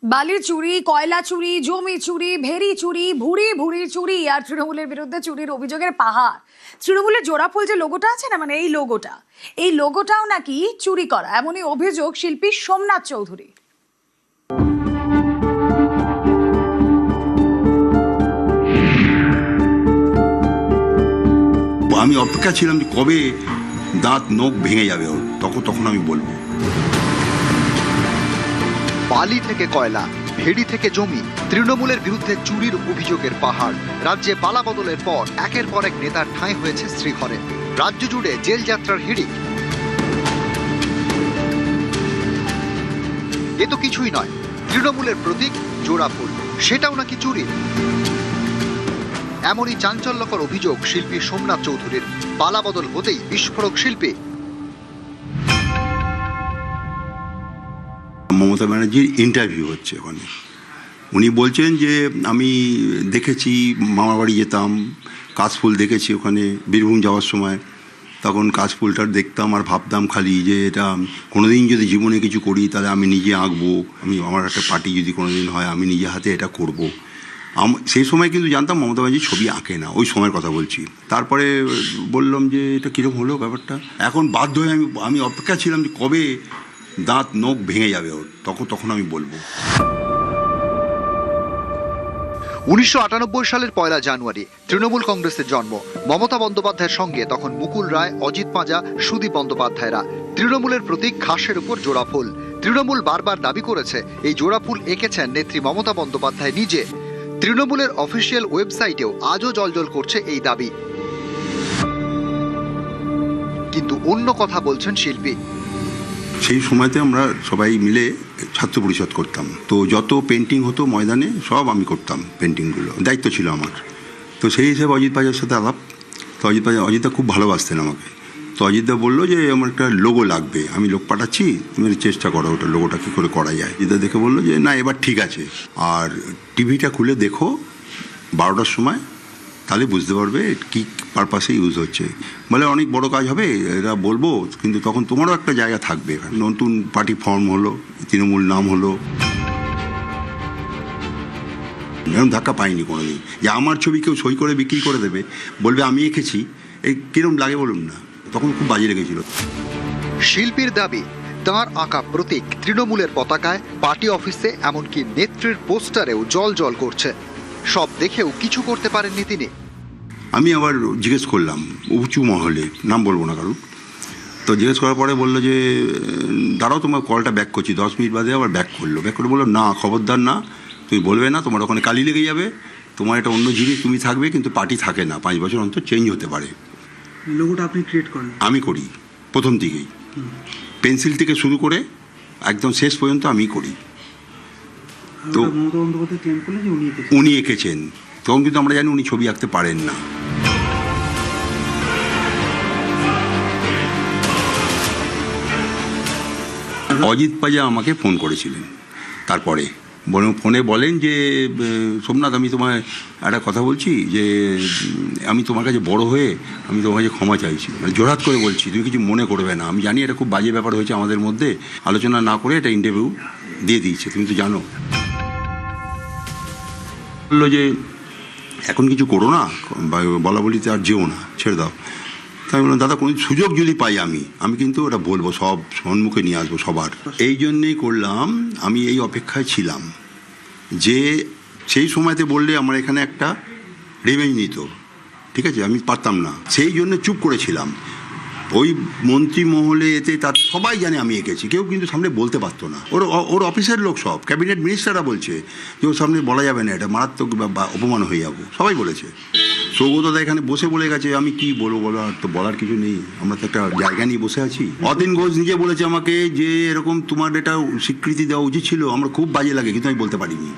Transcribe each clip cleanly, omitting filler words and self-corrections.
বালি চুরি, কয়লা চুরি, জমি চুরি, ভেরি চুরি, ভুড়ি ভুড়ি চুরি আর তৃণমূলের বিরুদ্ধে চুরির অভিযোগের পাহাড়। তৃণমূলের জোড়াফুল যে লোগোটা আছে না, মানে এই লোগোটাও নাকি চুরি করা, এমনই অভিযোগ শিল্পী সোমনাথ চৌধুরী। আমি অপেক্ষা ছিলাম যে কবে দাঁত নখ ভেঙে যাবে ওর, তখন আমি বলবো। বালি থেকে কয়লা, ভেড়ি থেকে জমি, তৃণমূলের বিরুদ্ধে চুরির অভিযোগের পাহাড়। রাজ্যে পালা বদলের পর একের পর এক নেতার ঠাঁই হয়েছে শ্রীঘরে। রাজ্য জুড়ে জেল যাত্রার হিড়িক। এ তো কিছুই নয়, তৃণমূলের প্রতীক জোড়াফুল, সেটাও নাকি চুরি। এমনই চাঞ্চল্যকর অভিযোগ শিল্পী সোমনাথ চৌধুরীর। পালা বদল হতেই বিস্ফোরক শিল্পী। মমতা ব্যানার্জির ইন্টারভিউ হচ্ছে ওখানে। উনি বলছেন যে আমি দেখেছি, মামার বাড়ি যেতাম, কাশফুল দেখেছি ওখানে বীরভূম যাওয়ার সময়। তখন কাশফুলটা দেখতাম আর ভাবতাম খালি যে এটা কোনোদিন যদি জীবনে কিছু করি তাহলে আমি নিজে আঁকবো, আমার একটা পার্টি যদি কোনোদিন হয় আমি নিজে হাতে এটা করব। সেই সময় কিন্তু জানতাম মমতা ব্যানার্জি ছবি আঁকে না, ওই সময়ের কথা বলছি। তারপরে বললাম যে এটা কীরকম হলো ব্যাপারটা। এখন বাধ্য হয়ে আমি অপেক্ষা ছিলাম যে কবে দাঁত নখ ভেঙে যাবে ওর, তখন আমি বলবো। 1998 সালের 1 জানুয়ারি তৃণমূল কংগ্রেসের জন্ম। মমতা বন্দ্যোপাধ্যায়ের সঙ্গে তখন মুকুল রায়, অজিত পাঁজা, সুদীপ বন্দ্যোপাধ্যায়রা। তৃণমূলের প্রতীক ঘাসের উপর জোড়াফুল। তৃণমূল বারবার দাবি করেছে এই জোড়াফুল এঁকেছেন নেত্রী মমতা বন্দ্যোপাধ্যায় নিজে। তৃণমূলের অফিসিয়াল ওয়েবসাইটেও আজও জলজল করছে এই দাবি। কিন্তু অন্য কথা বলছেন শিল্পী। সেই সময়তে আমরা সবাই মিলে ছাত্র পরিষদ করতাম, তো যত পেন্টিং হতো ময়দানে সব আমি করতাম, পেন্টিংগুলো দায়িত্ব ছিল আমার। তো সেই হিসেবে অজিত পাজার সাথে আলাপ। তো অজিতদা খুব ভালোবাসতেন আমাকে। তো অজিতদা বললো যে আমার একটা লোগো লাগবে, আমি লোক পাঠাচ্ছি, তুমি চেষ্টা করো ওটা লোগোটা কী করে করা যায়। অজিতদা দেখে বললো যে না, এবার ঠিক আছে, আর টিভিটা খুলে দেখো 12টার সময়, তাহলে বুঝতে পারবে কী পারপাসে ইউজ হচ্ছে। বলে অনেক বড় কাজ হবে এটা বলবো, কিন্তু তখন তোমারও একটা জায়গা থাকবে এখানে। নতুন পার্টি ফর্ম হলো, তৃণমূল নাম হলো। এরকম ধাক্কা পাইনি কোনোদিন যে আমার ছবি কেউ সই করে বিক্রি করে দেবে, বলবে আমি এঁকেছি। এই কিরম লাগে বলুন না, তখন খুব বাজে লেগেছিল। শিল্পীর দাবি, তাঁর আঁকা প্রতীক তৃণমূলের পতাকায়, পার্টি অফিসে, এমনকি নেত্রীর পোস্টারেও জল জল করছে। সব দেখেও কিছু করতে পারেননি তিনি। আমি আবার জিজ্ঞেস করলাম উঁচু মহলে, নাম বলবো না কারণ। তো জিজ্ঞেস করার পরে বললো যে দাঁড়াও, তোমার কলটা ব্যাক করছি। 10 মিনিট বাদে আবার ব্যাক করে বললো না, খবরদার না, তুমি বলবে না, তোমার ওখানে কালি লেগে যাবে, তোমার এটা অন্য জিনিস, তুমি থাকবে কিন্তু পার্টি থাকে না, 5 বছর অন্তর চেঞ্জ হতে পারে। লোগোটা আপনি ক্রিয়েট করেন? আমি করি প্রথম থেকেই, পেন্সিল থেকে শুরু করে একদম শেষ পর্যন্ত আমি করি। তো মমতা বন্দ্যোপাধ্যায় ক্লেম করলেন যে উনি এঁকেছেন, তখন কিন্তু আমরা জানি উনি ছবি আঁকতে পারেন না। অজিত পাজা আমাকে ফোন করেছিলেন, তারপরে ফোনে বলেন যে সোমনাথ, আমি তোমায় একটা কথা বলছি, যে আমি তোমার কাছে বড় হয়ে আমি তোমার কাছে ক্ষমা চাইছি, মানে জোরহাত করে বলছি, তুমি কিছু মনে করবে না। আমি জানি এটা খুব বাজে ব্যাপার হয়েছে আমাদের মধ্যে, আলোচনা না করে এটা ইন্টারভিউ দিয়ে দিয়েছে, তুমি তো জানো। বললো যে এখন কিছু করো না, বলা বলিতে আর যেও না, ছেড়ে দাও। তাই আমি বললাম দাদা, কোনো সুযোগ যদি পাই আমি কিন্তু ওটা বলবো, সব সম্মুখে নিয়ে আসবো সবার। এই জন্যেই করলাম, আমি এই অপেক্ষায় ছিলাম যে সেই সময়তে বললে আমার এখানে একটা রিভেঞ্জ নিত, ঠিক আছে, আমি পারতাম না, সেই জন্য চুপ করেছিলাম। ওই মন্ত্রী মহলে এতে তাতে সবাই জানে আমি এঁকেছি, কেউ কিন্তু সামনে বলতে পারতো না। ওর অফিসের লোক সব, ক্যাবিনেট মিনিস্টাররা বলছে যে ওর সামনে বলা যাবে না, এটা মারাত্মক বা অপমান হয়ে যাবো, সবাই বলেছে। সৌগতদা এখানে বসে বলে গেছে, আমি কি বলবো, আর তো বলার কিছু নেই, আমরা তো একটা জায়গা নিয়ে বসে আছি। অতীন ঘোষ নিজে বলেছে আমাকে যে এরকম তোমার এটা স্বীকৃতি দেওয়া উচিত ছিল, আমার খুব বাজে লাগে, কিন্তু আমি বলতে পারিনি।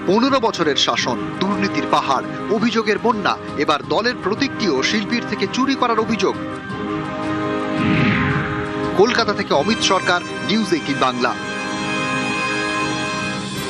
15 বছরের শাসন, দুর্নীতির পাহাড়, অভিযোগের বন্যা, এবার দলের প্রতীকটিও শিল্পীর থেকে চুরি করার অভিযোগ। কলকাতা থেকে অমিত সরকার, নিউজ 18 বাংলা।